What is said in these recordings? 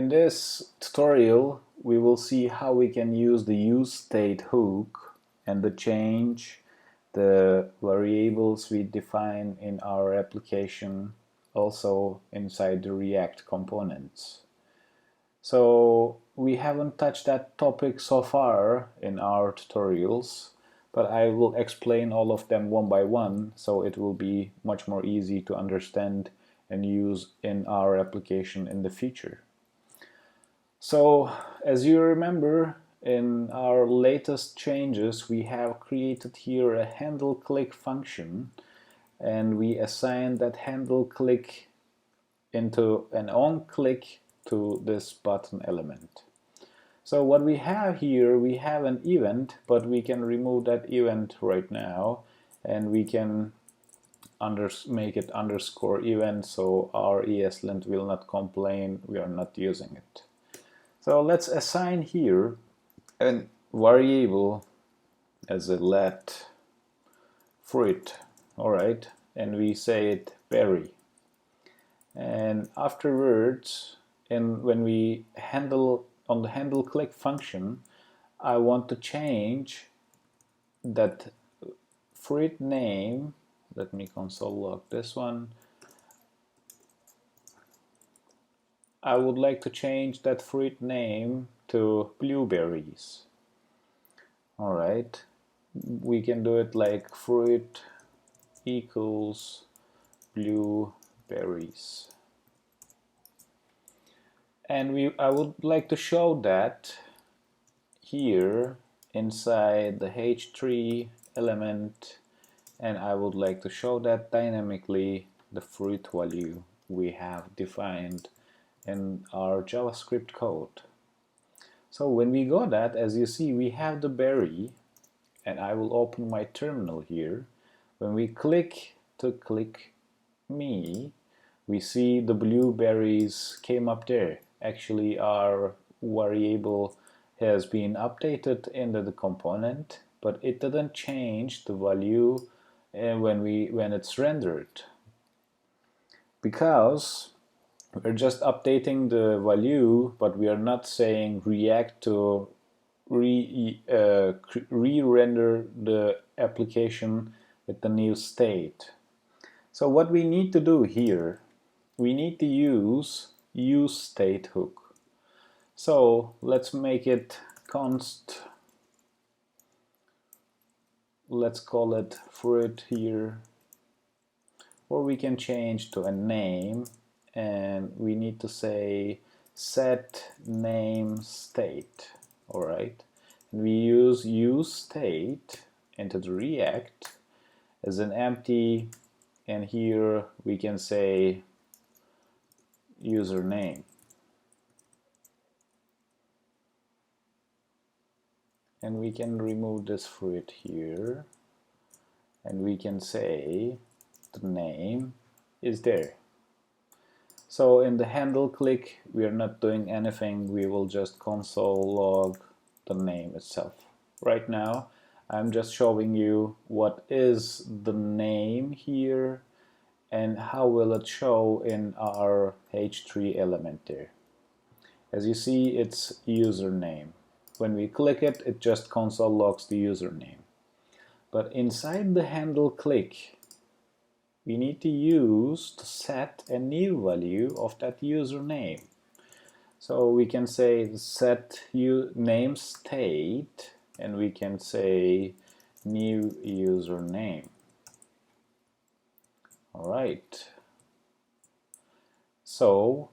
In this tutorial, we will see how we can use the useState hook and change the variables we define in our application also inside the React components. So we haven't touched that topic so far in our tutorials, but I will explain all of them one by one, so it will be much more easy to understand and use in our application in the future. So as you remember, in our latest changes we have created here a HandleClick function, and we assign that HandleClick into an onClick to this button element. So what we have here, we have an event, but we can remove that event right now, and we can make it underscore event so our ESLint will not complain we are not using it. So let's assign here a variable as a let fruit, alright, and we say it berry. And afterwards, when we handle on the HandleClick function, I want to change that fruit name. Let me console log this one. I would like to change that fruit name to blueberries. Alright, we can do it like fruit equals blueberries. And I would like to show that here inside the h3 element, and I would like to show that dynamically the fruit value we have defined in our JavaScript code. So when we go that, as you see, we have the berry, and I will open my terminal here. When we click to click me, we see the blueberries came up there. Actually, our variable has been updated into the component, but it didn't change the value when it's rendered, because we're just updating the value, but we are not saying React to re-render the application with the new state. So what we need to do here, we need to use useState hook. So let's make it const, let's call it fruit here, or we can change to a name, and we need to say set name state. Alright, and we use useState into the React as an empty, and here we can say username, and we can remove this fruit here, and we can say the name is there. So in the HandleClick we are not doing anything, we will just console log the name itself. Right now I'm just showing you what is the name here and how will it show in our h3 element there. As you see, it's username. When we click it, it just console logs the username. But inside the HandleClick, we need to set a new value of that username. So we can say set name state, and we can say new username. Alright, so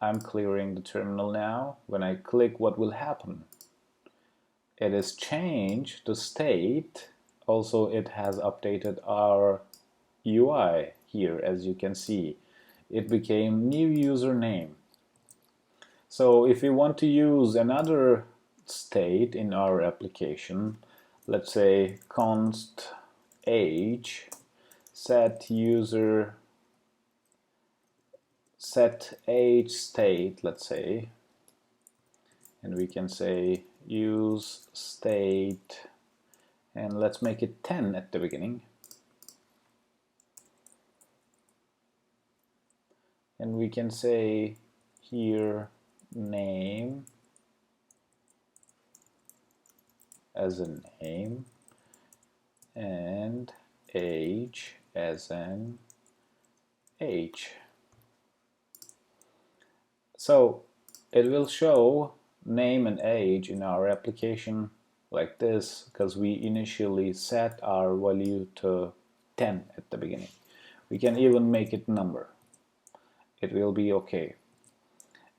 I'm clearing the terminal now. When I click, what will happen? It has changed the state. Also, it has updated our UI here, as you can see. It became new username. So if we want to use another state in our application, let's say const age set age state, let's say, and we can say use state, and let's make it 10 at the beginning, and we can say here name as a name and age as an age. So it will show name and age in our application like this because we initially set our value to 10 at the beginning. We can even make it number. It will be okay.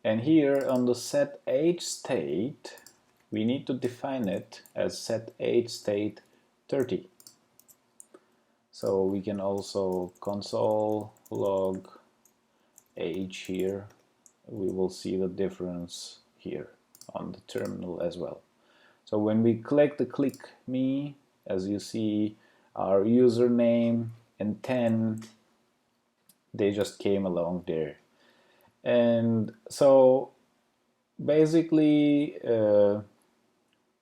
And here on the set age state, we need to define it as set age state 30. So we can also console log age here. We will see the difference here on the terminal as well. So when we click the click me, as you see, our username and 10, they just came along there. And so basically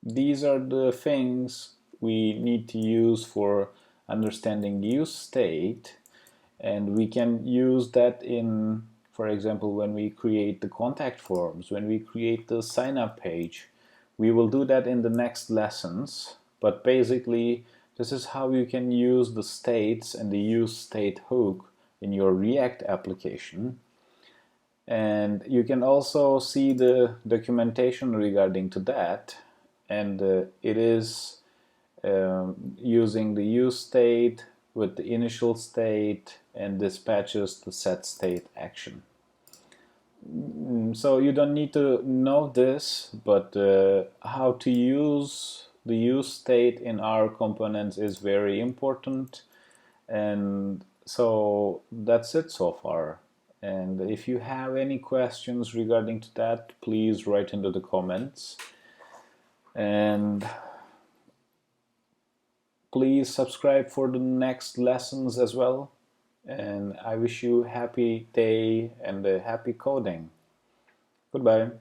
these are the things we need to use for understanding useState, and we can use that in, for example, when we create the contact forms, when we create the sign up page. We will do that in the next lessons, but basically this is how you can use the states and the useState hook in your React application. And you can also see the documentation regarding to that, and it is using the useState with the initial state and dispatches the set state action. So you don't need to know this, but how to use the useState in our components is very important. And so that's it so far. And if you have any questions regarding to that, please write into the comments. And please subscribe for the next lessons as well. And I wish you a happy day and a happy coding. Goodbye.